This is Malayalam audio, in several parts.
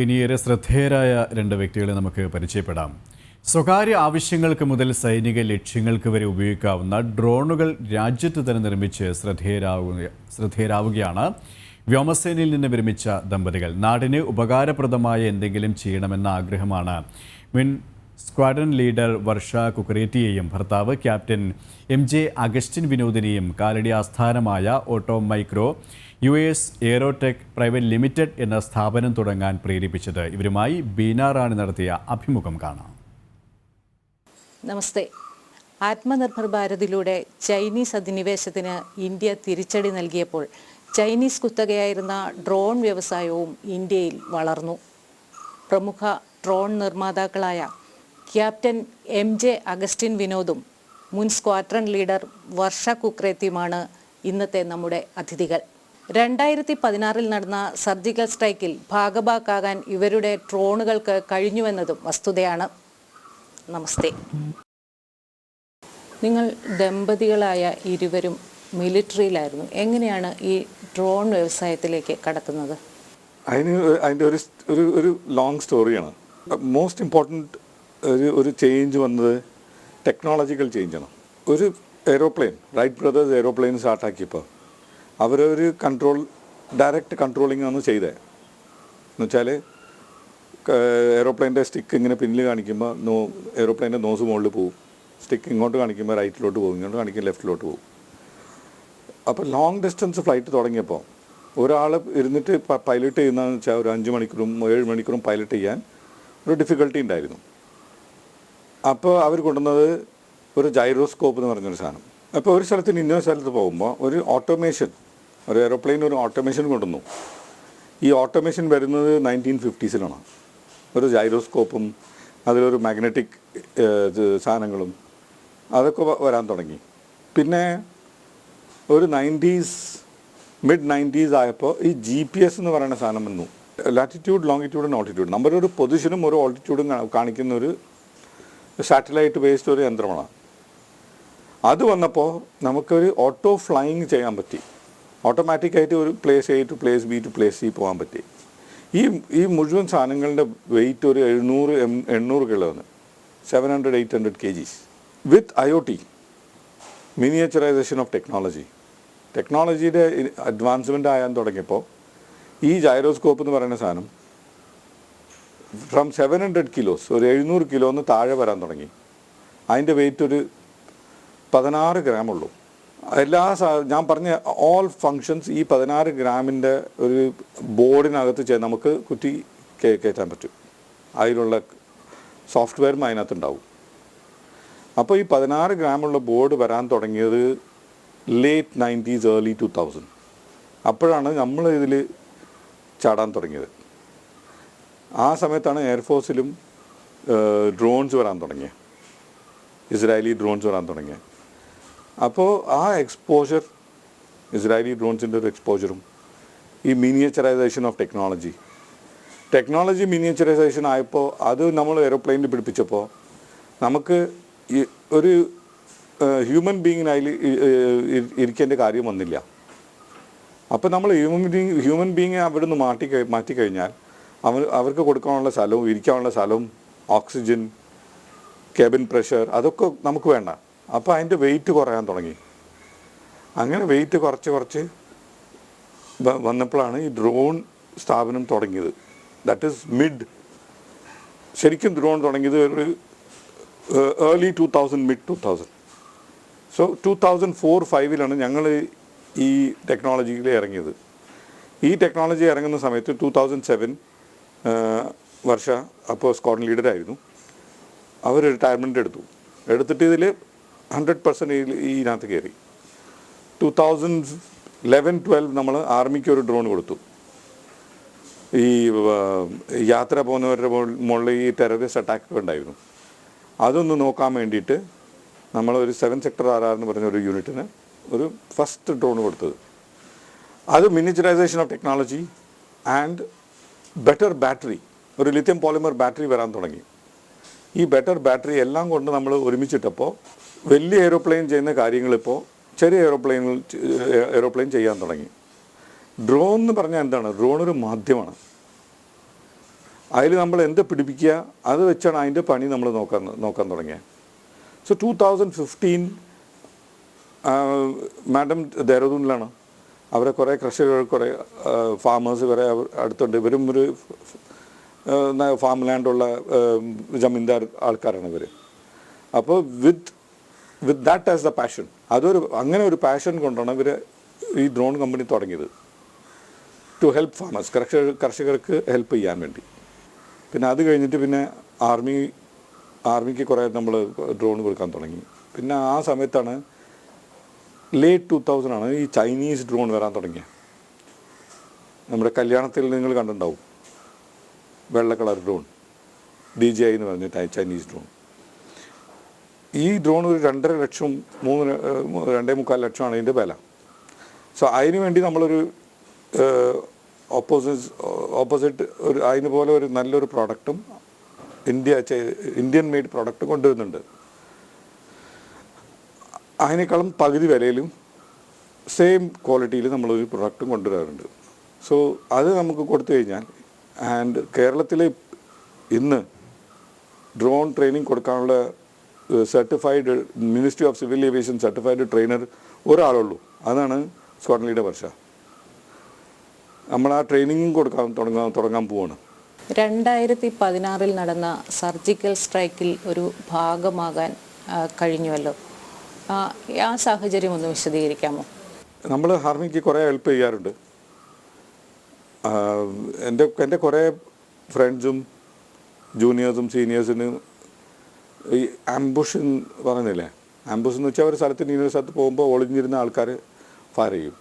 ഇനിയേറെ ശ്രദ്ധേയരായ രണ്ട് വ്യക്തികളെ നമുക്ക് പരിചയപ്പെടാം. സ്വകാര്യ ആവശ്യങ്ങൾക്ക് മുതൽ സൈനിക ലക്ഷ്യങ്ങൾക്ക് വരെ ഉപയോഗിക്കാവുന്ന ഡ്രോണുകൾ രാജ്യത്ത് തന്നെ നിർമ്മിച്ച് ശ്രദ്ധേയരാവുകയാണ് വ്യോമസേനയിൽ നിന്ന് വിരമിച്ച ദമ്പതികൾ. നാടിന് ഉപകാരപ്രദമായ എന്തെങ്കിലും ചെയ്യണമെന്ന ആഗ്രഹമാണ് മുൻ സ്ക്വാഡ്രൺ ലീഡർ വർഷ കുക്കറേറ്റിയെയും ഭർത്താവ് ക്യാപ്റ്റൻ MJ അഗസ്റ്റിൻ വിനോദിനെയും കാലടി ആസ്ഥാനമായ Auto Micro US Aerotech Private Limited എന്ന സ്ഥാപനം തുടങ്ങാൻ പ്രേരിപ്പിച്ചത്. ഇവരുമായി ബീന റാണി നടത്തിയ അഭിമുഖം കാണാം. നമസ്തേ. ആത്മനിർഭർ ഭാരതിലൂടെ ചൈനീസ് അധിനിവേശത്തിന് ഇന്ത്യ തിരിച്ചടി നൽകിയപ്പോൾ ചൈനീസ് കുത്തകയായിരുന്ന ഡ്രോൺ വ്യവസായവും ഇന്ത്യയിൽ വളർന്നു. പ്രമുഖ ഡ്രോൺ നിർമ്മാതാക്കളായ ക്യാപ്റ്റൻ MJ അഗസ്റ്റിൻ വിനോദും മുൻ സ്ക്വാഡ്രൺ ലീഡർ വർഷ കുക്കറേത്തിയുമാണ് ഇന്നത്തെ നമ്മുടെ അതിഥികൾ. 2016 നടന്ന സർജിക്കൽ സ്ട്രൈക്കിൽ ഭാഗഭാക്കാകാൻ ഇവരുടെ ഡ്രോണുകൾക്ക് കഴിഞ്ഞുവെന്നതും വസ്തുതയാണ്. നമസ്തേ. നിങ്ങൾ ദമ്പതികളായ ഇരുവരും മിലിറ്ററിയിലായിരുന്നു. എങ്ങനെയാണ് ഈ ഡ്രോൺ വ്യവസായത്തിലേക്ക് കടക്കുന്നത്? അതിൻ്റെ ഒരു ലോങ് സ്റ്റോറിയാണ്. മോസ്റ്റ് ഇമ്പോർട്ടൻറ്റ് ഒരു ചേഞ്ച് വന്നത് ടെക്നോളജിക്കൽ ചേഞ്ചാണ്. ഒരു എയ്റോപ്ലെയിൻ, റൈറ്റ് ബ്രദേഴ്സ് എയ്റോപ്ലെയിൻ സ്റ്റാർട്ടാക്കിയപ്പോൾ അവരൊരു ഡയറക്റ്റ് കൺട്രോളിംഗ് ആണ് ചെയ്തത്. എന്നുവെച്ചാൽ എയ്റോപ്ലെയിൻ്റെ സ്റ്റിക്ക് ഇങ്ങനെ പിന്നിൽ കാണിക്കുമ്പോൾ എയ്റോപ്ലെയിൻ്റെ നോസ് മുകളിൽ പോകും, സ്റ്റിക്ക് ഇങ്ങോട്ട് കാണിക്കുമ്പോൾ റൈറ്റിലോട്ട് പോകും, ഇങ്ങോട്ട് കാണിക്കുമ്പോൾ ലെഫ്റ്റിലോട്ട് പോകും. അപ്പോൾ ലോങ് ഡിസ്റ്റൻസ് ഫ്ലൈറ്റ് തുടങ്ങിയപ്പോൾ ഒരാൾ ഇരുന്നിട്ട് പൈലറ്റ് ചെയ്യുന്നതെന്ന് വെച്ചാൽ ഒരു 5 മണിക്കൂറും 7 മണിക്കൂറും പൈലറ്റ് ചെയ്യാൻ ഒരു ഡിഫിക്കൽട്ടി ഉണ്ടായിരുന്നു. അപ്പോൾ അവർ കൊണ്ടുവന്നത് ഒരു ജൈറോസ്കോപ്പ് എന്ന് പറഞ്ഞൊരു സാധനം. അപ്പോൾ ഒരു സ്ഥലത്ത് നിന്ന് ഇന്നൊരു സ്ഥലത്ത് പോകുമ്പോൾ ഒരു എയ്റോപ്ലെയിൻ ഒരു ഓട്ടോമേഷൻ കൊണ്ടുവന്നു. ഈ ഓട്ടോമേഷൻ വരുന്നത് 1950s ഒരു ജൈറോസ്കോപ്പും അതിലൊരു മാഗ്നറ്റിക് സാധനങ്ങളും അതൊക്കെ വരാൻ തുടങ്ങി. പിന്നെ ഒരു മിഡ് 90s ആയപ്പോൾ ഈ GPS എന്ന് പറയുന്ന സാധനം വന്നു. ലാറ്റിറ്റ്യൂഡ്, ലോങ്ങിറ്റ്യൂഡ് ആൻഡ് ഓൾട്ടിറ്റ്യൂഡ്, നമ്മുടെ ഒരു പൊസിഷനും ഒരു ഓൾട്ടിറ്റ്യൂഡും കാണിക്കുന്ന ഒരു സാറ്റലൈറ്റ് ബേസ്ഡ് ഒരു യന്ത്രമാണ്. അത് വന്നപ്പോൾ നമുക്കൊരു ഓട്ടോ ഫ്ലൈയിങ് ചെയ്യാൻ പറ്റി. ഓട്ടോമാറ്റിക്കായിട്ട് ഒരു place A to place B to place C പോകാൻ പറ്റി. ഈ മുഴുവൻ സാധനങ്ങളുടെ വെയിറ്റ് ഒരു 700-800 കിലോന്ന് 700-800 kgs with IoT, miniaturisation of ടെക്നോളജിയുടെ അഡ്വാൻസ്മെൻ്റ് ആയാൻ തുടങ്ങിയപ്പോൾ ഈ ജൈറോസ്കോപ്പ് എന്ന് പറയുന്ന സാധനം ഫ്രം 700 kilos ഒരു 700 കിലോന്ന് താഴെ വരാൻ തുടങ്ങി. അതിൻ്റെ വെയിറ്റ് ഒരു 16 gram ഉള്ളൂ. ഞാൻ പറഞ്ഞ ഓൾ ഫങ്ഷൻസ് ഈ 16 ഗ്രാമിൻ്റെ ഒരു ബോർഡിനകത്ത് നമുക്ക് കുറ്റി കയറ്റാൻ പറ്റും. അതിലുള്ള സോഫ്റ്റ്വെയറും അതിനകത്തുണ്ടാവും. അപ്പോൾ ഈ 16 ഗ്രാമുള്ള ബോർഡ് വരാൻ തുടങ്ങിയത് ലേറ്റ് 90s early 2000. അപ്പോഴാണ് നമ്മൾ ഇതിൽ ചാടാൻ തുടങ്ങിയത്. ആ സമയത്താണ് എയർഫോഴ്സിലും ഡ്രോൺസ് വരാൻ തുടങ്ങിയത്, ഇസ്രായേലി ഡ്രോൺസ് വരാൻ തുടങ്ങിയത്. അപ്പോൾ ആ എക്സ്പോഷർ, ഇസ്രായേലി ഡ്രോൺസിൻ്റെ ഒരു എക്സ്പോഷറും ഈ മിനിയേച്ചറൈസേഷൻ ഓഫ് ടെക്നോളജി മിനിയേച്ചറൈസേഷൻ ആയപ്പോൾ അത് നമ്മൾ എയ്റോപ്ലെയിനിൽ പിടിപ്പിച്ചപ്പോൾ നമുക്ക് ഒരു ഹ്യൂമൻ ബീങ്ങിന് അതിൽ ഇരിക്കേണ്ട കാര്യം വന്നില്ല. അപ്പോൾ നമ്മൾ ഹ്യൂമൻ ബീങ് അവിടെ നിന്ന് മാറ്റിക്കഴിഞ്ഞാൽ അവർക്ക് കൊടുക്കാനുള്ള സ്ഥലവും ഇരിക്കാനുള്ള സ്ഥലവും ഓക്സിജൻ, കേബിൻ പ്രഷർ അതൊക്കെ നമുക്ക് വേണ്ട. അപ്പോൾ അതിൻ്റെ വെയിറ്റ് കുറയാൻ തുടങ്ങി. അങ്ങനെ വെയിറ്റ് കുറച്ച് വന്നപ്പോഴാണ് ഈ ഡ്രോൺ സ്ഥാപനം തുടങ്ങിയത്. ദാറ്റ് ഈസ് ശരിക്കും ഡ്രോൺ തുടങ്ങിയത് ഒരു early 2000, mid 2000. സോ 2004-05 ഞങ്ങൾ ഈ ടെക്നോളജിയിൽ ഇറങ്ങിയത്. ഈ ടെക്നോളജി ഇറങ്ങുന്ന സമയത്ത് 2007 വർഷ അപ്പോൾ സ്ക്വാഡ്രൺ ലീഡറായിരുന്നു. അവർ റിട്ടയർമെൻറ്റ് എടുത്തിട്ട് ഇതിൽ 100% ഇതിനകത്ത് കയറി. 2011-12 നമ്മൾ ആർമിക്ക് ഒരു ഡ്രോൺ കൊടുത്തു. ഈ യാത്ര പോകുന്നവരുടെ മുകളിൽ ഈ ടെററിസ്റ്റ് അറ്റാക്ക് ഉണ്ടായിരുന്നു. അതൊന്ന് നോക്കാൻ വേണ്ടിയിട്ട് നമ്മളൊരു 7 Sector RR എന്ന് പറഞ്ഞ ഒരു യൂണിറ്റിന് ഒരു ഫസ്റ്റ് ഡ്രോൺ കൊടുത്തത്. അത് miniaturisation of technology and better battery, ഒരു ലിഥിയം പോളിമർ ബാറ്ററി വരാൻ തുടങ്ങി. ഈ ബെറ്റർ ബാറ്ററി എല്ലാം കൊണ്ട് നമ്മൾ ഒരുമിച്ചിട്ടപ്പോൾ വലിയ എയ്റോപ്ലെയിൻ ചെയ്യുന്ന കാര്യങ്ങളിപ്പോൾ ചെറിയ എയ്റോപ്ലെയിൻ ചെയ്യാൻ തുടങ്ങി. ഡ്രോൺ എന്ന് പറഞ്ഞാൽ എന്താണ്? ഡ്രോൺ ഒരു മാധ്യമമാണ്. അതിൽ നമ്മൾ എന്ത് പിടിപ്പിക്കുക അത് വെച്ചാണ് അതിൻ്റെ പണി നമ്മൾ നോക്കാൻ തുടങ്ങിയത്. സോ 2015 മാഡം ദെഹ്റാദൂണിലാണ്. അവരെ കുറേ കർഷകർ, കുറേ ഫാമേഴ്സ് കുറേ അടുത്തുണ്ട്. ഇവരും ഒരു ഫാം ലാൻഡുള്ള ജമീന്ദാർ ആൾക്കാരാണ് ഇവർ. അപ്പോൾ with that as the passion, അങ്ങനെ ഒരു പാഷൻ കൊണ്ടാണ് ഇവർ ഈ ഡ്രോൺ കമ്പനി തുടങ്ങിയത്. ടു ഹെൽപ്പ് ഫാമേഴ്സ്, കർഷകർക്ക് ഹെൽപ്പ് ചെയ്യാൻ വേണ്ടി. പിന്നെ അത് കഴിഞ്ഞിട്ട് പിന്നെ ആർമിക്ക് കുറേ നമ്മൾ ഡ്രോൺ കൊടുക്കാൻ തുടങ്ങി. പിന്നെ ആ സമയത്താണ് ലേറ്റ് 2000 ആണ് ഈ ചൈനീസ് ഡ്രോൺ വരാൻ തുടങ്ങിയത്. നമ്മുടെ കല്യാണത്തിൽ നിങ്ങൾ കണ്ടിട്ടുണ്ടാവും, വെള്ള കളർ ഡ്രോൺ, DJI എന്ന് പറഞ്ഞ ചൈനീസ് ഡ്രോൺ. ഈ ഡ്രോൺ ഒരു 2.5 ലക്ഷം 2.25 ലക്ഷമാണ് ഇതിൻ്റെ വില. സോ അതിന് വേണ്ടി നമ്മളൊരു ഓപ്പോസിറ്റ് ഒരു അതിന് പോലെ ഒരു നല്ലൊരു പ്രോഡക്റ്റും ഇന്ത്യൻ മെയ്ഡ് പ്രോഡക്റ്റ് കൊണ്ടുവരുന്നുണ്ട്. അതിനേക്കാളും പകുതി വിലയിലും സെയിം ക്വാളിറ്റിയിൽ നമ്മളൊരു പ്രൊഡക്റ്റും കൊണ്ടുവരാറുണ്ട്. സോ അത് നമുക്ക് കൊടുത്തു കഴിഞ്ഞാൽ, ആൻഡ് കേരളത്തിൽ ഇന്ന് ഡ്രോൺ ട്രെയിനിങ് കൊടുക്കാനുള്ള certified ministry of civil aviation certified trainer ഒരാളുള്ളൂ. അതാണ് സ്ക്വാഡ്രൺ ലീഡർ വർഷ. നമ്മൾ ആ ട്രെയിനിങ്ങും തുടങ്ങാൻ പോവാണ്. 2016 നടന്ന സർജിക്കൽ സ്ട്രൈക്കിൽ ഒരു ഭാഗമാകാൻ കഴിഞ്ഞുവല്ലോ. ആ സാഹചര്യം ഒന്ന് വിശദീകരിക്കാമോ? നമ്മൾ ആർമിക്ക് കുറേ ഹെൽപ്പ് ചെയ്യാറുണ്ട്. എൻ്റെ കുറേ ഫ്രണ്ട്സും ജൂനിയേഴ്സും സീനിയേഴ്സിന് ഈ ആംബുഷ് പറയുന്നില്ലേ, ആംബുഷ് എന്ന് വെച്ചാൽ ഒരു സ്ഥലത്ത് ഇന്ന സ്ഥലത്ത് പോകുമ്പോൾ ഒളിഞ്ഞിരുന്ന ആൾക്കാർ ഫയർ ചെയ്യും.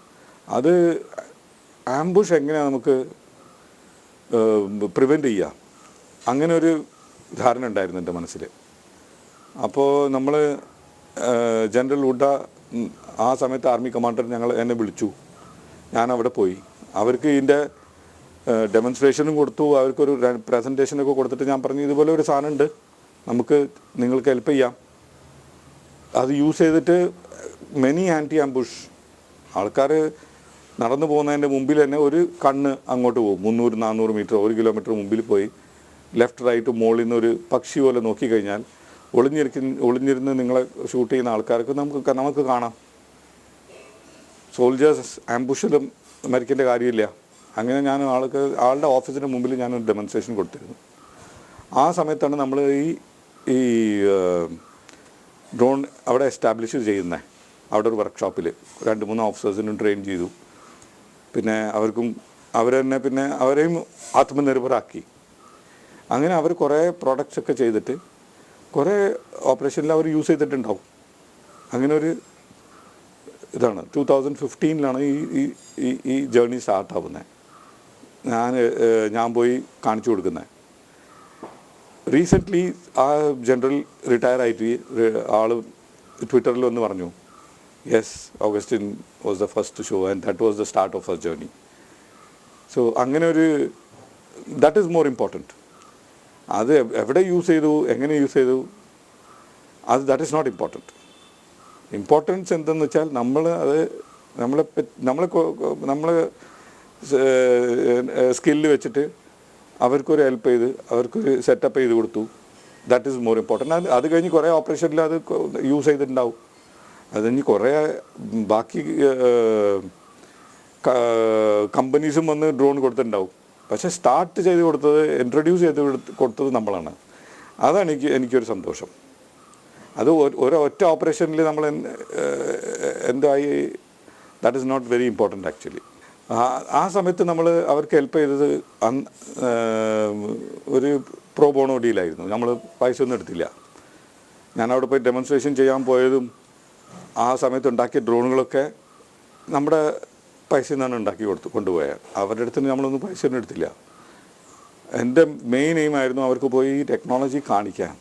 അത് ആംബുഷ് എങ്ങനെയാണ് നമുക്ക് പ്രിവെൻറ്റ് ചെയ്യുക, അങ്ങനെ ഒരു ധാരണ ഉണ്ടായിരുന്നു എൻ്റെ മനസ്സിൽ. അപ്പോൾ നമ്മൾ ജനറൽ ഉഡ ആ സമയത്ത് ആർമി കമാൻഡർ എന്നെ വിളിച്ചു. ഞാൻ അവിടെ പോയി. അവർക്ക് ഇതിൻ്റെ ഡെമോൺസ്ട്രേഷനും കൊടുത്തു, അവർക്കൊരു പ്രസൻറ്റേഷനൊക്കെ കൊടുത്തിട്ട് ഞാൻ പറഞ്ഞു, ഇതുപോലെ ഒരു സാധനം ഉണ്ട്, നമുക്ക് നിങ്ങൾക്ക് ഹെൽപ്പ് ചെയ്യാം. അത് യൂസ് ചെയ്തിട്ട് മെനി ആൻറ്റി ആംബുഷ് ആൾക്കാർ നടന്നു പോകുന്നതിൻ്റെ മുമ്പിൽ തന്നെ ഒരു കണ്ണ് അങ്ങോട്ട് പോകും. 300-400 മീറ്റർ 1 കിലോമീറ്റർ മുമ്പിൽ പോയി ലെഫ്റ്റ് റൈറ്റ് മുകളിൽ നിന്ന് ഒരു പക്ഷി പോലെ നോക്കിക്കഴിഞ്ഞാൽ ഒളിഞ്ഞിരുന്ന് നിങ്ങളെ ഷൂട്ട് ചെയ്യുന്ന ആൾക്കാർക്ക് നമുക്ക് കാണാം. സോൾജേഴ്സ് ആംബുഷിലും മരിക്കേണ്ട കാര്യമില്ല. അങ്ങനെ ഞാൻ ആളുടെ ഓഫീസിൻ്റെ മുമ്പിൽ ഞാനൊരു ഡെമോൺസ്ട്രേഷൻ കൊടുത്തിരുന്നു. ആ സമയത്താണ് നമ്മൾ ഈ ഡ്രോൺ അവിടെ എസ്റ്റാബ്ലിഷ് ചെയ്യുന്നത്. അവിടെ ഒരു വർക്ക്ഷോപ്പിൽ 2-3 ഓഫീസേഴ്സിനും ട്രെയിൻ ചെയ്തു. പിന്നെ അവരെയും ആത്മനിർഭരാക്കി. അങ്ങനെ അവർ കുറേ പ്രോഡക്റ്റ്സ് ഒക്കെ ചെയ്തിട്ട് കുറേ ഓപ്പറേഷനിൽ അവർ യൂസ് ചെയ്തിട്ടുണ്ടാവും. അങ്ങനെ ഒരു ഇതാണ് 2015 ഈ ജേർണി സ്റ്റാർട്ടാവുന്നത്. ഞാൻ പോയി കാണിച്ചു കൊടുക്കുന്നത്. റീസെൻ്റ്ലി ആ ജനറൽ റിട്ടയർ ആയിട്ട് ആൾ ട്വിറ്ററിൽ വന്ന് പറഞ്ഞു, yes, Augustine was the first show and that was the start of our journey. So അങ്ങനെ ഒരു ദാറ്റ് ഈസ് മോർ ഇമ്പോർട്ടൻറ്റ്. അത് എവിടെ യൂസ് ചെയ്തു, എങ്ങനെ യൂസ് ചെയ്തു, that is not important. Importance എന്തെന്ന് വെച്ചാൽ നമ്മളെ സ്കില്ല് വെച്ചിട്ട് അവർക്കൊരു ഹെൽപ്പ് ചെയ്ത് അവർക്കൊരു സെറ്റപ്പ് ചെയ്ത് കൊടുത്തു. That is more important. അത് കഴിഞ്ഞ് കുറേ ഓപ്പറേഷനിൽ അത് യൂസ് ചെയ്തിട്ടുണ്ടാവും. അത് കഴിഞ്ഞ് കുറേ ബാക്കി കമ്പനീസും വന്ന് ഡ്രോൺ കൊടുത്തിട്ടുണ്ടാവും. പക്ഷേ സ്റ്റാർട്ട് ചെയ്ത് കൊടുത്തത്, ഇൻട്രൊഡ്യൂസ് ചെയ്ത് കൊടുത്തത് നമ്മളാണ്. അതാണ് എനിക്കൊരു സന്തോഷം. അത് ഒറ്റ ഓപ്പറേഷനിൽ നമ്മൾ എന്തായി, that is not very important actually. ആ സമയത്ത് നമ്മൾ അവർക്ക് ഹെൽപ്പ് ചെയ്തത് ഒരു പ്രോ ബോണോ ഡീലായിരുന്നു. നമ്മൾ പൈസ ഒന്നും എടുത്തില്ല. ഞാൻ അവിടെ പോയി ഡെമോൺസ്ട്രേഷൻ ചെയ്യാൻ പോയതും ആ സമയത്ത് ഉണ്ടാക്കിയ ഡ്രോണുകളൊക്കെ നമ്മുടെ പൈസയിൽ നിന്നാണ് ഉണ്ടാക്കി കൊണ്ടുപോയത്. അവരുടെ അടുത്ത് നമ്മളൊന്നും പൈസ ഒന്നും എടുത്തില്ല. എൻ്റെ മെയിൻ എയിം ആയിരുന്നു അവർക്ക് പോയി ഈ ടെക്നോളജി കാണിക്കാൻ,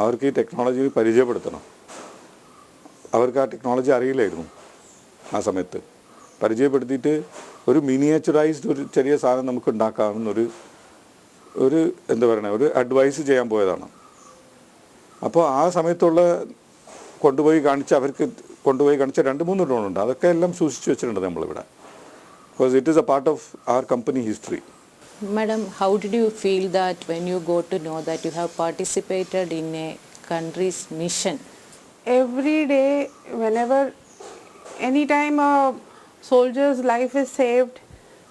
അവർക്ക് ഈ ടെക്നോളജി പരിചയപ്പെടുത്തണം. അവർക്ക് ആ ടെക്നോളജി അറിയില്ലായിരുന്നു. ആ സമയത്ത് പരിചയപ്പെടുത്തിയിട്ട് ഒരു മിനിയേച്ചറൈസ്ഡ് ഒരു ചെറിയ സാധനം നമുക്ക് ഉണ്ടാക്കാമെന്നൊരു എന്താ പറയുക, ഒരു അഡ്വൈസ് ചെയ്യാൻ പോയതാണ്. അപ്പോൾ ആ സമയത്തുള്ള അവർക്ക് കൊണ്ടുപോയി കാണിച്ച 2-3 ഡ്രോണുണ്ട്. അതൊക്കെ എല്ലാം സൂക്ഷിച്ച് വെച്ചിട്ടുണ്ട് നമ്മളിവിടെ. Because it is a part of our company history. Madam, how did you feel that when you got to know that you have participated in a country's mission? Every day, whenever, anytime a soldier's life is saved,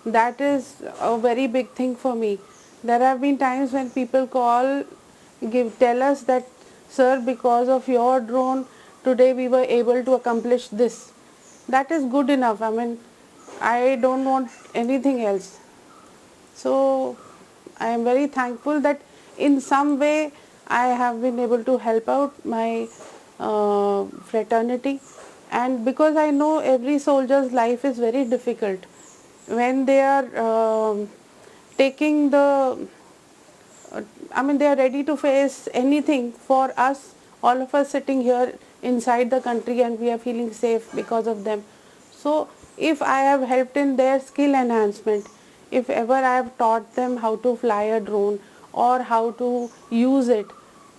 that is a very big thing for me. There have been times when people tell us that, sir, because of your drone, today we were able to accomplish this. That is good enough. I mean, I don't want anything else. So I am very thankful that in some way I have been able to help out my fraternity, and because I know every soldier's life is very difficult when they are taking the they are ready to face anything for us, all of us sitting here inside the country, and we are feeling safe because of them. So if I have helped in their skill enhancement, if ever I have taught them how to fly a drone or how to use it,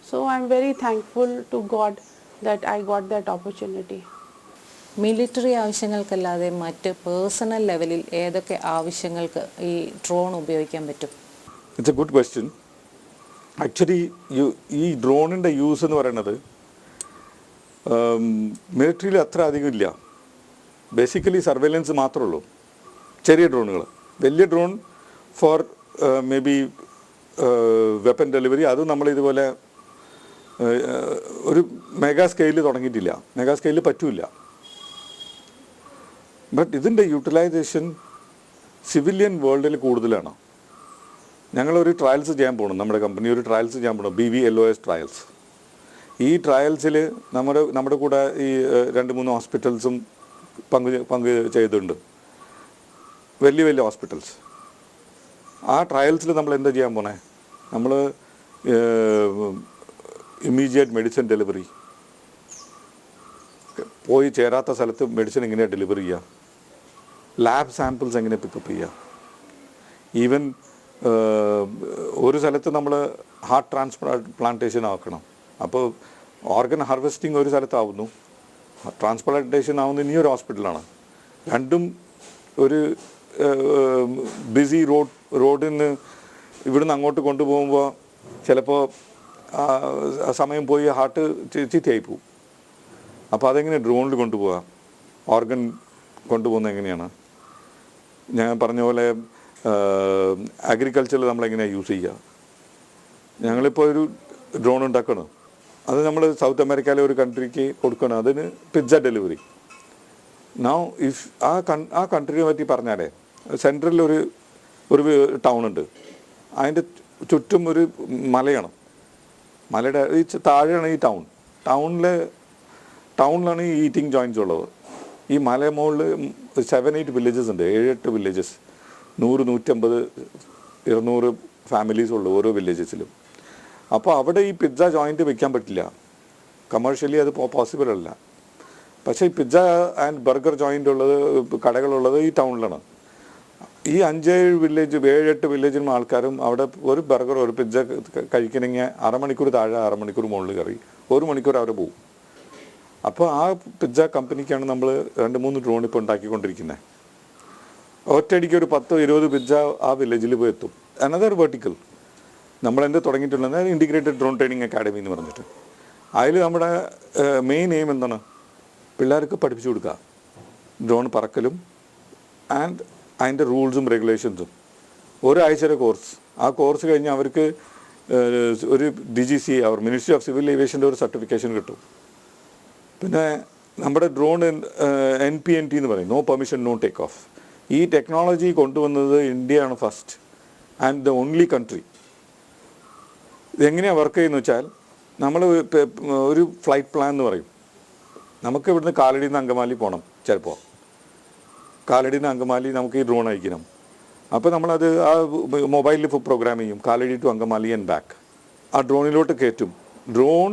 so I am very thankful to God that I got that opportunity. Military ആവശ്യങ്ങൾക്കല്ലാതെ മറ്റ് പേഴ്സണൽ ലെവലിൽ ഏതൊക്കെ ആവശ്യങ്ങൾക്ക് ഈ ഡ്രോൺ ഉപയോഗിക്കാൻ പറ്റും? It's a good question. Actually ഈ ഡ്രോണിൻ്റെ യൂസ് എന്ന് പറയുന്നത് മിലിറ്ററിയിൽ അത്ര അധികം ഇല്ല. ബേസിക്കലി സർവൈലൻസ് മാത്രമേ ഉള്ളൂ. ചെറിയ ഡ്രോണുകൾ, വലിയ drone for maybe weapon delivery, അതും നമ്മളിതുപോലെ ഒരു മെഗാ സ്കെയിലിൽ തുടങ്ങിയിട്ടില്ല. മെഗാ സ്കെയിലിൽ പറ്റില്ല. ബട്ട് ഇതിൻ്റെ യൂട്ടിലൈസേഷൻ സിവിലിയൻ വേൾഡിൽ കൂടുതലാണ്. ഞങ്ങളൊരു ട്രയൽസ് ചെയ്യാൻ പോകണം, നമ്മുടെ കമ്പനി ഒരു ട്രയൽസ് ചെയ്യാൻ പോകണം, BVLOS ട്രയൽസ്. ഈ ട്രയൽസിൽ നമ്മുടെ കൂടെ ഈ 2-3 ഹോസ്പിറ്റൽസും പങ്ക് ചെയ്തിട്ടുണ്ട്, വലിയ വലിയ ഹോസ്പിറ്റൽസ്. ആ ട്രയൽസിൽ നമ്മൾ എന്താ ചെയ്യാൻ പോണേ? നമ്മൾ ഇമ്മീഡിയറ്റ് മെഡിസിൻ ഡെലിവറി, പോയി ചേരാത്ത സ്ഥലത്ത് മെഡിസിൻ എങ്ങനെയാണ് ഡെലിവറി ചെയ്യുക, ലാബ് സാമ്പിൾസ് എങ്ങനെ പിക്കപ്പ് ചെയ്യുക, ഈവൻ ഒരു സ്ഥലത്ത് നമ്മൾ ഹാർട്ട് ട്രാൻസ്പ്ലാന്റേഷൻ ആക്കണം. അപ്പോൾ ഓർഗൻ ഹാർവെസ്റ്റിംഗ് ഒരു സ്ഥലത്താവുന്നു, ട്രാൻസ്പ്ലാന്റേഷൻ ആവുന്ന ഇനിയൊരു ഹോസ്പിറ്റലാണ്. രണ്ടും ഒരു ബിസി റോഡിൽ നിന്ന് ഇവിടുന്ന് അങ്ങോട്ട് കൊണ്ടുപോകുമ്പോൾ ചിലപ്പോൾ സമയം പോയി ഹാർട്ട് ചീത്തയായി പോവും. അപ്പോൾ അതെങ്ങനെ ഡ്രോണിൽ കൊണ്ടുപോവുക? ഓർഗൻ കൊണ്ടുപോകുന്നത് എങ്ങനെയാണ്? ഞാൻ പറഞ്ഞ പോലെ അഗ്രികൾച്ചറിൽ നമ്മളെങ്ങനെയാണ് യൂസ് ചെയ്യുക? ഞങ്ങളിപ്പോൾ ഒരു ഡ്രോൺ ഉണ്ടാക്കണം, അത് നമ്മൾ സൗത്ത് അമേരിക്കയിലെ ഒരു കൺട്രിക്ക് കൊടുക്കണം, അതിന് പിസ്സ ഡെലിവറി. നൗ ഇഫ് ആ കൺട്രിയെ പറ്റി പറഞ്ഞാലേ, സെൻട്രലിൽ ഒരു ടൗൺ ഉണ്ട്, അതിൻ്റെ ചുറ്റും ഒരു മലയാണ്, മലയുടെ ഈ താഴെയാണ് ഈ ടൗണിലാണ് ഈ ഈറ്റിംഗ് ജോയിൻറ്റ്സ് ഉള്ളത്. ഈ മല മുകളിൽ 7-8 വില്ലേജസ് ഉണ്ട്, 7-8 വില്ലേജസ്, 100-150 200 ഫാമിലീസ് ഉള്ളു ഓരോ വില്ലേജസിലും. അപ്പോൾ അവിടെ ഈ പിസ്സ ജോയിൻറ്റ് വെക്കാൻ പറ്റില്ല, കമേഴ്ഷ്യലി അത് പോസിബിൾ അല്ല. പക്ഷേ ഈ പിസ്സ ആൻഡ് ബർഗർ ജോയിൻ്റ് ഉള്ളത്, കടകളുള്ളത് ഈ ടൗണിലാണ്. ഈ 5-7 വില്ലേജ്, 7-8 വില്ലേജിലും ആൾക്കാരും അവിടെ ഒരു ബർഗർ ഒരു പിസ്സ കഴിക്കണമെങ്കിൽ 6 മണിക്കൂർ താഴെ 6 മണിക്കൂർ മുകളിൽ കയറി 1 മണിക്കൂർ അവർ പോകും. അപ്പോൾ ആ പിസ്സ കമ്പനിക്കാണ് നമ്മൾ 2-3 ഡ്രോൺ ഇപ്പോൾ ഉണ്ടാക്കിക്കൊണ്ടിരിക്കുന്നത്. ഒറ്റയടിക്ക് ഒരു 10-20 പിസ്സ ആ വില്ലേജിൽ പോയി എത്തും. അനദർ വെർട്ടിക്കൽ നമ്മളെന്ത് തുടങ്ങിയിട്ടുള്ളത് ഇൻറ്റിഗ്രേറ്റഡ് ഡ്രോൺ ട്രെയിനിങ് അക്കാഡമി എന്ന് പറഞ്ഞിട്ട്. അതിൽ നമ്മുടെ മെയിൻ എയിം എന്താണ്? പിള്ളേർക്ക് പഠിപ്പിച്ചു കൊടുക്കുക ഡ്രോൺ പറക്കലും ആൻഡ് അതിൻ്റെ റൂൾസും റെഗുലേഷൻസും. ഒരാഴ്ചയുടെ കോഴ്സ്. ആ കോഴ്സ് കഴിഞ്ഞ് അവർക്ക് ഒരു DGC അവർ മിനിസ്ട്രി ഓഫ് സിവിൽ ഏവിയേഷൻ്റെ ഒരു സർട്ടിഫിക്കേഷൻ കിട്ടും. പിന്നെ നമ്മുടെ ഡ്രോൺ NPNT എന്ന് പറയും, no permission no take off. ഈ ടെക്നോളജി കൊണ്ടുവന്നത് ഇന്ത്യയാണ് first and the only country. ഇതെങ്ങനെയാണ് വർക്ക് ചെയ്യുന്നത് വെച്ചാൽ, നമ്മൾ ഒരു ഫ്ലൈറ്റ് പ്ലാൻ എന്ന് പറയും. നമുക്ക് ഇവിടുന്ന് കാലടിയിൽ നിന്ന് അങ്കമാലി പോകണം, ചിലപ്പോൾ കാലടിയിൽ നിന്ന് അങ്കമാലി നമുക്ക് ഈ ഡ്രോൺ അയക്കണം. അപ്പോൾ നമ്മളത് ആ മൊബൈലിൽ പ്രോഗ്രാം ചെയ്യും, Kalady to Angamaly and back. ആ ഡ്രോണിലോട്ട് കയറ്റും. ഡ്രോൺ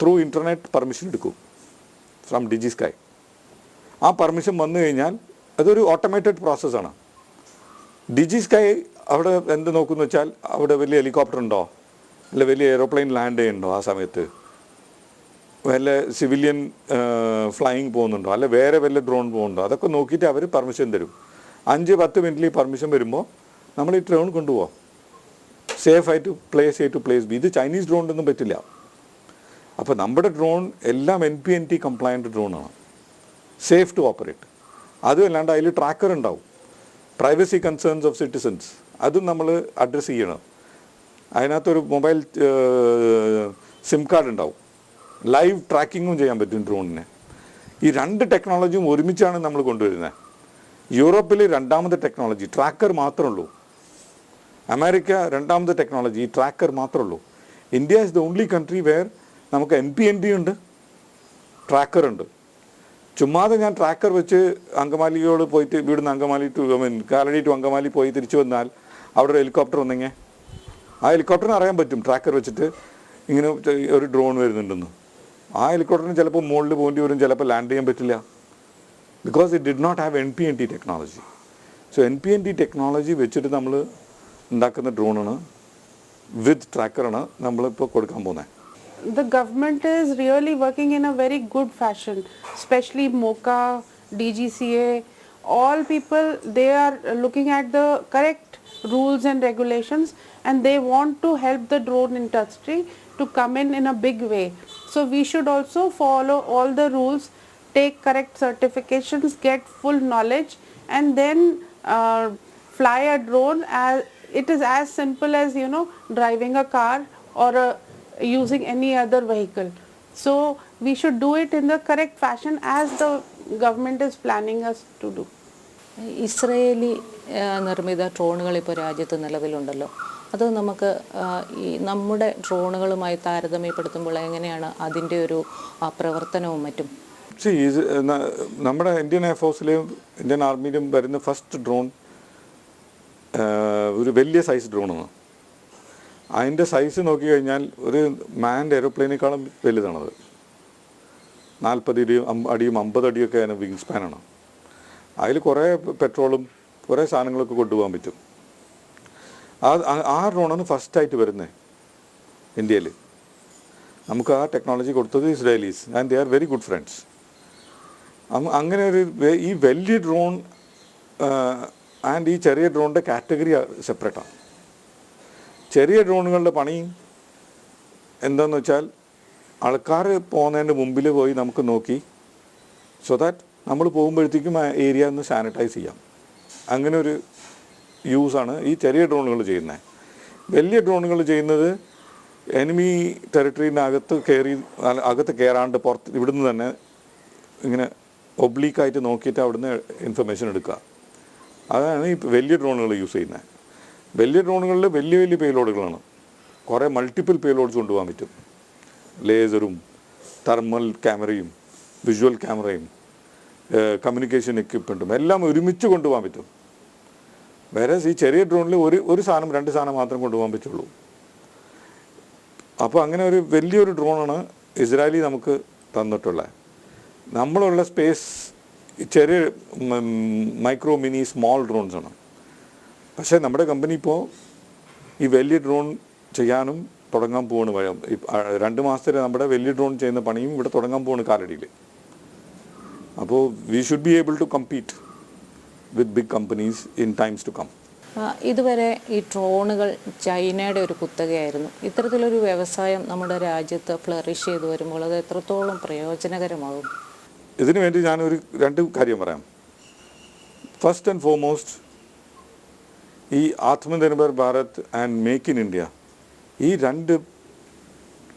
ത്രൂ ഇൻ്റർനെറ്റ് പെർമിഷൻ എടുക്കും ഫ്രം DigiSky. ആ പെർമിഷൻ വന്നു കഴിഞ്ഞാൽ അതൊരു ഓട്ടോമേറ്റഡ് പ്രോസസ്സാണ്. DigiSky അവിടെ എന്ത് നോക്കുമെന്ന് വെച്ചാൽ, അവിടെ വലിയ ഹെലികോപ്റ്റർ ഉണ്ടോ, അല്ല വലിയ എയ്റോപ്ലെയിൻ ലാൻഡ് ചെയ്യുന്നുണ്ടോ, ആ സമയത്ത് വല്ല സിവിലിയൻ ഫ്ലൈയിങ് പോകുന്നുണ്ടോ, അല്ല വേറെ വല്ല ഡ്രോൺ പോകുന്നുണ്ടോ, അതൊക്കെ നോക്കിയിട്ട് അവർ പെർമിഷൻ തരും. 5-10 മിനിറ്റിൽ ഈ പെർമിഷൻ വരുമ്പോൾ നമ്മൾ ഈ ഡ്രോൺ കൊണ്ടുപോകാം സേഫായിട്ട് place A to place B. ഇത് ചൈനീസ് ഡ്രോണിനൊന്നും പറ്റില്ല. അപ്പോൾ നമ്മുടെ ഡ്രോൺ എല്ലാം NPNT കംപ്ലയൻറ്റ് ഡ്രോണാണ്, സേഫ് ടു ഓപ്പറേറ്റ്. അതും അല്ലാണ്ട് അതിൽ ട്രാക്കർ ഉണ്ടാവും, പ്രൈവസി കൺസേൺസ് ഓഫ് സിറ്റിസൺസ്, അതും നമ്മൾ അഡ്രസ്സ് ചെയ്യണം. അതിനകത്തൊരു മൊബൈൽ സിം കാർഡ് ഉണ്ടാവും, ലൈവ് ട്രാക്കിങ്ങും ചെയ്യാൻ പറ്റും ഡ്രോണിനെ. ഈ രണ്ട് ടെക്നോളജിയും ഒരുമിച്ചാണ് നമ്മൾ കൊണ്ടുവരുന്നത്. യൂറോപ്പിൽ രണ്ടാമത്തെ ടെക്നോളജി ട്രാക്കർ മാത്രമേ ഉള്ളൂ. അമേരിക്ക രണ്ടാമത്തെ ടെക്നോളജി ട്രാക്കർ മാത്രമേ ഉള്ളൂ. India is the only country where നമുക്ക് NPNT ഉണ്ട്, ട്രാക്കർ ഉണ്ട്. ചുമ്മാതെ ഞാൻ ട്രാക്കർ വെച്ച് അങ്കമാലിയോട് പോയിട്ട് ഇവിടുന്ന് അങ്കമാലി ടു കാലടി ടു അങ്കമാലി പോയി തിരിച്ചു വന്നാൽ അവിടെ ഒരു ഹെലികോപ്റ്റർ വന്നെങ്കിൽ ആ ഹെലികോപ്റ്ററിന് അറിയാൻ പറ്റും ട്രാക്കർ വെച്ചിട്ട് ഇങ്ങനെ ഒരു ഡ്രോൺ വരുന്നുണ്ടെന്ന്. ആ ഹെലികോപ്റ്ററിന് ചിലപ്പോൾ മുകളിൽ പോകേണ്ടി വരും, ചിലപ്പോൾ ലാൻഡ് ചെയ്യാൻ പറ്റില്ല. Because it did not have NPNT technology. So NPNT technology വെച്ചിട്ട് നമ്മൾ ഉണ്ടാക്കുന്ന ഡ്രോണാണ്, വിത്ത് ട്രാക്കറാണ് നമ്മളിപ്പോൾ കൊടുക്കാൻ പോകുന്നത്. The government is really working in a very good fashion, especially MOCA, DGCA, all people, they are looking at the correct rules and regulations, and they want to help the drone industry to come in a big way. So we should also follow all the rules, take correct certifications, get full knowledge, and then fly a drone. As it is as simple as, you know, driving a car or using any other vehicle. So we should do it in the correct fashion as the government is planning us to do. Israeli നിർമ്മിത ഡ്രോണുകൾ ഇപ്പോൾ രാജ്യത്ത് നിലവിലുണ്ടല്ലോ, അത് നമുക്ക് ഈ നമ്മുടെ ഡ്രോണുകളുമായി താരതമ്യപ്പെടുത്തുമ്പോൾ എങ്ങനെയാണ് അതിൻ്റെ ഒരു പ്രവർത്തനവും മറ്റും? നമ്മുടെ ഇന്ത്യൻ എയർഫോഴ്സിലെയും ഇന്ത്യൻ ആർമിയിലും വരുന്ന ഫസ്റ്റ് ഡ്രോൺ ഒരു വലിയ സൈസ് ഡ്രോണാണ്. അതിൻ്റെ സൈസ് നോക്കിക്കഴിഞ്ഞാൽ ഒരു മാൻഡ് എയ്റോപ്ലെയിനേക്കാളും വലുതാണത്. 40 അടിയും 50 അടിയൊക്കെ അതിന് വിങ് സ്പാനാണ്. അതിൽ കുറേ പെട്രോളും കുറേ സാധനങ്ങളൊക്കെ കൊണ്ടുപോകാൻ പറ്റും. ആ ഡ്രോണാണ് ഫസ്റ്റായിട്ട് വരുന്നത് ഇന്ത്യയിൽ. നമുക്ക് ആ ടെക്നോളജി കൊടുത്തത് Israelis, and they are very good friends. അങ്ങനെ ഒരു ഈ വലിയ ഡ്രോൺ ആൻഡ് ഈ ചെറിയ ഡ്രോണിൻ്റെ കാറ്റഗറി സെപ്പറേറ്റാണ്. ചെറിയ ഡ്രോണുകളുടെ പണി എന്താണെന്ന് വെച്ചാൽ ആൾക്കാർ പോകുന്നതിൻ്റെ മുമ്പിൽ പോയി നമുക്ക് നോക്കി, സോ ദാറ്റ് നമ്മൾ പോകുമ്പോഴത്തേക്കും ആ ഏരിയ ഒന്ന് സാനിറ്റൈസ് ചെയ്യാം. അങ്ങനെ ഒരു യൂസാണ് ഈ ചെറിയ ഡ്രോണുകൾ ചെയ്യുന്നത്. വലിയ ഡ്രോണുകൾ ചെയ്യുന്നത് എനിമി ടെറിട്ടറിനകത്ത് അകത്ത് കയറാണ്ട് പുറത്ത് ഇവിടുന്ന് തന്നെ ഇങ്ങനെ ഒബ്ലീക്കായിട്ട് നോക്കിയിട്ട് അവിടുന്ന് ഇൻഫർമേഷൻ എടുക്കുക. അതാണ് ഈ വലിയ ഡ്രോണുകൾ യൂസ് ചെയ്യുന്നത്. വലിയ ഡ്രോണുകളിൽ വലിയ വലിയ പേലോഡുകളാണ്, കുറേ മൾട്ടിപ്പിൾ പേലോഡ്സ് കൊണ്ടുപോകാൻ പറ്റും. ലേസറും തെർമൽ ക്യാമറയും വിഷ്വൽ ക്യാമറയും കമ്മ്യൂണിക്കേഷൻ എക്യുപ്മെൻറ്റും എല്ലാം ഒരുമിച്ച് കൊണ്ടുപോകാൻ പറ്റും. വേറെ ഈ ചെറിയ ഡ്രോണിൽ ഒരു സാധനം 2 സാധനം മാത്രം കൊണ്ടുപോകാൻ പറ്റുള്ളൂ. അപ്പോൾ അങ്ങനെ ഒരു വലിയൊരു ഡ്രോണാണ് ഇസ്രായേലി നമുക്ക് തന്നിട്ടുള്ളത്. നമ്മളുള്ള സ്പേസ് ചെറിയ മൈക്രോ മിനി സ്മോൾ ഡ്രോൺസാണ്. പക്ഷേ നമ്മുടെ കമ്പനി ഇപ്പോൾ ഈ വലിയ ഡ്രോൺ ചെയ്യാനും തുടങ്ങാൻ പോവാണ്. 2 മാസത്തിൽ നമ്മുടെ വലിയ ഡ്രോൺ ചെയ്യുന്ന പണിയും ഇവിടെ തുടങ്ങാൻ പോവാണ് കാലടിയിൽ. അപ്പോൾ we should be able to compete with big companies in times to come. ഇതുവരെ ഈ ഡ്രോണുകൾ ചൈനയുടെ ഒരു കുത്തകയായിരുന്നു. ഇത്തരത്തിലൊരു വ്യവസായം നമ്മുടെ രാജ്യത്ത് ഫ്ലറിഷ് ചെയ്തു വരുമ്പോൾ അത് എത്രത്തോളം പ്രയോജനകരമാകും? ഇതിനു വേണ്ടി ഞാനൊരു 2 കാര്യം പറയാം. ഫസ്റ്റ് ആൻഡ് ഫോർമോസ്റ്റ്, ഈ Atmanirbhar Bharat and make in India, ഈ 2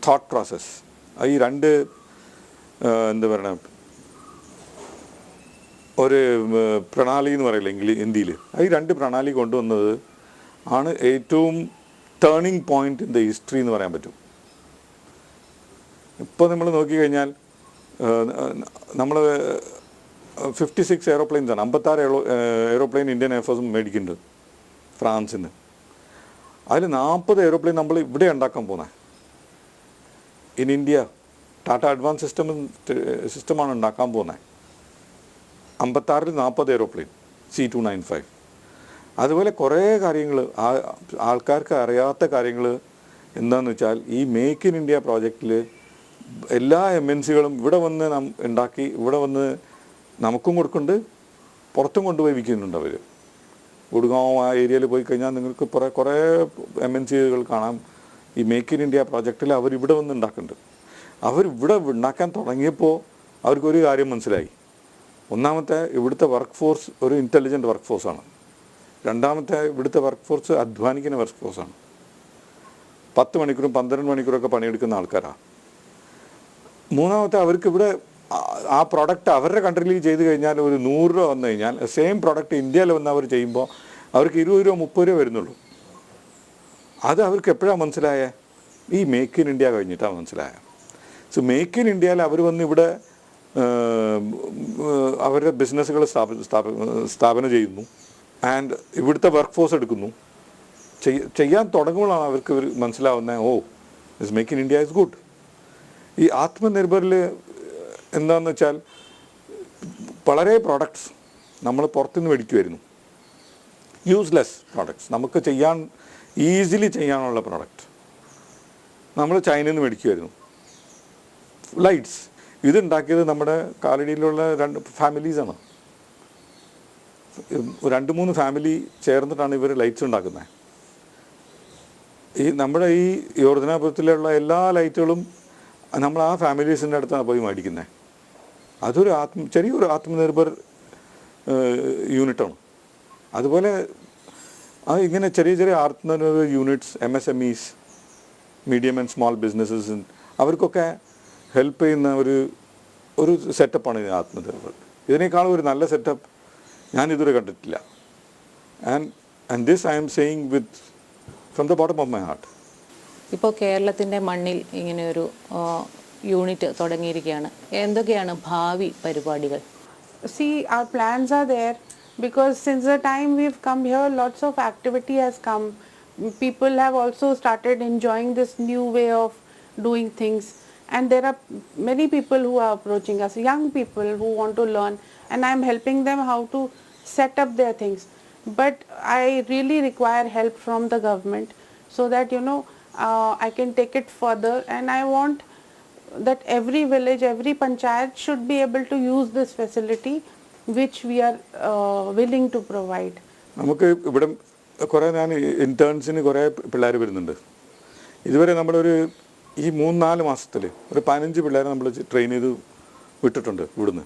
തോട്ട് പ്രോസസ്, ഈ 2 എന്താ പറയുക ഒരു പ്രണാളി എന്ന് പറയില്ല ഹിന്ദിയിൽ, ഈ 2 പ്രണാളി കൊണ്ടുവന്നത് ആണ് ഏറ്റവും turning point in the history എന്ന് പറയാൻ പറ്റും. ഇപ്പോൾ നമ്മൾ നോക്കിക്കഴിഞ്ഞാൽ നമ്മൾ 56 എയ്റോപ്ലെയിൻസാണ്, 56 എയ്റോപ്ലെയിൻ ഇന്ത്യൻ എയർഫോഴ്സും മേടിക്കുന്നുണ്ട് ഫ്രാൻസിൽ നിന്ന്. അതിൽ 40 എയ്റോപ്ലെയിൻ നമ്മൾ ഇവിടെ ഉണ്ടാക്കാൻ പോകുന്നത് ഇൻ ഇന്ത്യ. ടാറ്റ അഡ്വാൻസ് സിസ്റ്റമാണ് ഉണ്ടാക്കാൻ പോകുന്നത്. 56 40 എയ്റോപ്ലെയിൻ C295. അതുപോലെ കുറേ കാര്യങ്ങൾ ആൾക്കാർക്ക് അറിയാത്ത കാര്യങ്ങൾ എന്താണെന്ന് വെച്ചാൽ ഈ മേക്ക് ഇൻ ഇന്ത്യ പ്രോജക്റ്റിൽ എല്ലാ MNCകളും ഇവിടെ വന്ന് ഉണ്ടാക്കി ഇവിടെ വന്ന് നമുക്കും കൊടുക്കുന്നുണ്ട്, പുറത്തും കൊണ്ടുപോയി വിൽക്കുന്നുണ്ട് അവർ. ഗുഡ്ഗാവ് ആ ഏരിയയിൽ പോയി കഴിഞ്ഞാൽ നിങ്ങൾക്ക് കുറേ MNCകൾ കാണാം. ഈ മേക്ക് ഇൻ ഇന്ത്യ പ്രോജക്റ്റിൽ അവരിവിടെ വന്ന് ഉണ്ടാക്കുന്നുണ്ട്. അവരിവിടെ ഉണ്ടാക്കാൻ തുടങ്ങിയപ്പോൾ അവർക്കൊരു കാര്യം മനസ്സിലായി. ഒന്നാമത്തെ, ഇവിടുത്തെ വർക്ക് ഫോഴ്സ് ഒരു ഇൻ്റലിജൻറ്റ് വർക്ക് ഫോഴ്സാണ്. രണ്ടാമത്തെ, ഇവിടുത്തെ വർക്ക് ഫോഴ്സ് അധ്വാനിക്കുന്ന വർക്ക് ഫോഴ്സാണ്. 10 മണിക്കൂറും 12 മണിക്കൂറൊക്കെ പണിയെടുക്കുന്ന ആൾക്കാരാണ്. മൂന്നാമത്തെ, അവർക്ക് ഇവിടെ ആ പ്രോഡക്റ്റ് അവരുടെ കൺട്രിയിൽ ചെയ്ത് കഴിഞ്ഞാൽ ഒരു 100 രൂപ വന്നു കഴിഞ്ഞാൽ സെയിം പ്രോഡക്റ്റ് ഇന്ത്യയിൽ വന്ന് അവർ ചെയ്യുമ്പോൾ അവർക്ക് 20 രൂപ 30 രൂപ വരുന്നുള്ളൂ. അത് അവർക്ക് എപ്പോഴാണ് മനസ്സിലായത്? ഈ മേക്ക് ഇൻ ഇന്ത്യ കഴിഞ്ഞിട്ടാണ് മനസ്സിലായത്. സോ മേക്ക് ഇൻ ഇന്ത്യയിൽ അവർ വന്ന് ഇവിടെ അവരുടെ ബിസിനസ്സുകൾ സ്ഥാപന ചെയ്യുന്നു. ആൻഡ് ഇവിടുത്തെ വർക്ക് ഫോഴ്സ് എടുക്കുന്നു. ചെയ്യാൻ തുടങ്ങുമ്പോഴാണ് അവർക്ക് മനസ്സിലാവുന്നത്, oh this make in India is good. ഈ ആത്മനിർഭറിൽ എന്താണെന്ന് വെച്ചാൽ വളരെ പ്രോഡക്ട്സ് നമ്മൾ പുറത്തുനിന്ന് മേടിക്കുമായിരുന്നു. യൂസ്ലെസ് പ്രോഡക്ട്സ്, നമുക്ക് ഈസിലി ചെയ്യാനുള്ള പ്രോഡക്റ്റ് നമ്മൾ ചൈനയിൽ നിന്ന് മേടിക്കുമായിരുന്നു. ലൈറ്റ്സ് ഇതുണ്ടാക്കിയത് നമ്മുടെ കാലടിയിലുള്ള 2 ഫാമിലീസാണ്. 2-3 ഫാമിലി ചേർന്നിട്ടാണ് ഇവർ ലൈറ്റ്സ് ഉണ്ടാക്കുന്നത്. നമ്മുടെ ഈ യോർദനാപുരത്തിലുള്ള എല്ലാ ലൈറ്റുകളും നമ്മൾ ആ ഫാമിലീസിൻ്റെ അടുത്താണ് പോയി മേടിക്കുന്നത്. അതൊരു ചെറിയൊരു ആത്മനിർഭർ യൂണിറ്റാണ്. അതുപോലെ ഇങ്ങനെ ചെറിയ Atmanirbhar units, MSMEs, medium and small businesses, അവർക്കൊക്കെ ഹെൽപ്പ് ചെയ്യുന്ന ഒരു സെറ്റപ്പാണ് ഇത് ആത്മനിർഭർ. ഇതിനേക്കാളും ഒരു നല്ല സെറ്റപ്പ് ഞാനിതുവരെ കണ്ടിട്ടില്ല. And this I am saying with from the bottom of my heart. ഇപ്പോൾ കേരളത്തിൻ്റെ മണ്ണിൽ ഇങ്ങനെയൊരു യൂണിറ്റ് തുടങ്ങിയിരിക്കുകയാണ്. എന്തൊക്കെയാണ് ഭാവി പരിപാടികൾ? See, our plans are there because since the time we've come here, lots of activity has come. People have also started enjoying this new way of doing things, and there are many people who are approaching us, young people who want to learn, and I'm helping them how to set up their things. But I really require help from the government so that I can take it further, and I want that every village, every panchayat should be able to use this facility which we are willing to provide. നമുക്ക് ഇവിടെ കുറേ ഇൻറ്റേൺസിന് കുറേ പിള്ളേർ വരുന്നുണ്ട്. ഇതുവരെ നമ്മളൊരു ഈ 3-4 മാസത്തിൽ ഒരു 15 പിള്ളേരെ നമ്മൾ ട്രെയിൻ ചെയ്ത് വിട്ടിട്ടുണ്ട് ഇവിടുന്ന്.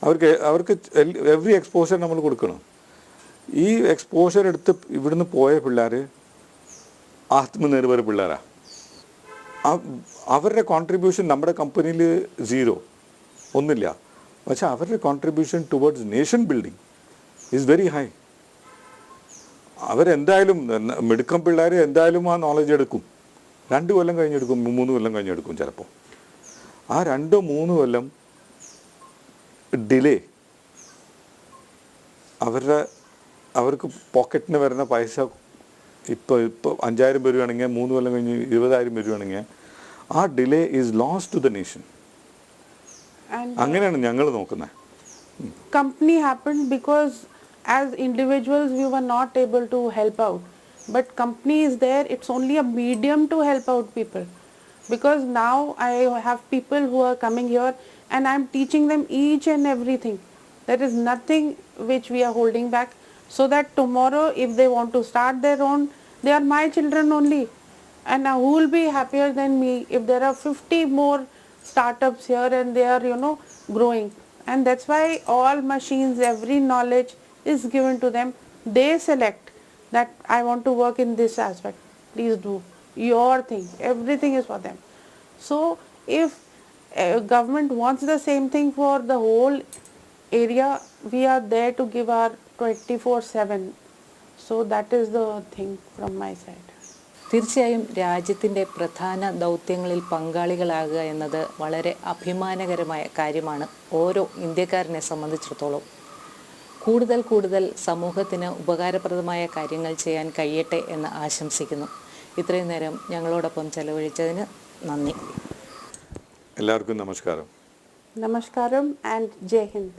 അവർക്ക് എവറി എക്സ്പോഷർ നമ്മൾ കൊടുക്കണം. ഈ എക്സ്പോഷർ എടുത്ത് ഇവിടുന്ന് പോയ പിള്ളേർ ആത്മനിർഭർ പിള്ളേരാണ്. അവരുടെ കോൺട്രിബ്യൂഷൻ നമ്മുടെ കമ്പനിയിൽ 0 ഒന്നുമില്ല. പക്ഷെ അവരുടെ contribution towards nation building is very high. അവരെന്തായാലും മിടുക്കം പിള്ളേർ എന്തായാലും ആ നോളജ് എടുക്കും. 2 കൊല്ലം കഴിഞ്ഞെടുക്കും, 3 കൊല്ലം കഴിഞ്ഞെടുക്കും ചിലപ്പോൾ. ആ 2-3 കൊല്ലം ഡിലേ അവർക്ക് പോക്കറ്റിന് വരുന്ന പൈസ ഇപ്പോൾ 5,000 വരികയാണെങ്കിൽ 3 കൊല്ലം കഴിഞ്ഞ് 20,000 വരികയാണെങ്കിൽ ആ delay is loss to the nation. അങ്ങനെയാണ് ഞങ്ങൾ നോക്കുന്നത്. Company happened because as individuals we were not able to help out, but company is there. It's only a medium to help out people, because now I have people who are coming here and I'm teaching them each and everything. There is nothing which we are holding back, so that tomorrow if they want to start their own, they are my children only, and who will be happier than me if there are 50 more startups here and they are growing. And that's why all machines, every knowledge is given to them. They select that I want to work in this aspect, please do your thing. Everything is for them. So if government wants the same thing for the whole area, we are there to give our 24/7. So that is the thing from my side. തീർച്ചയായും രാജ്യത്തിൻ്റെ പ്രധാന ദൗത്യങ്ങളിൽ പങ്കാളികളാകുക എന്നത് വളരെ അഭിമാനകരമായ കാര്യമാണ് ഓരോ ഇന്ത്യക്കാരനെ സംബന്ധിച്ചിടത്തോളം. കൂടുതൽ സമൂഹത്തിന് ഉപകാരപ്രദമായ കാര്യങ്ങൾ ചെയ്യാൻ കഴിയട്ടെ എന്ന് ആശംസിക്കുന്നു. ഇത്രയും നേരം ഞങ്ങളോടൊപ്പം ചെലവഴിച്ചതിന് നന്ദി. എല്ലാവർക്കും നമസ്കാരം. Namaskaram and Jai Hind.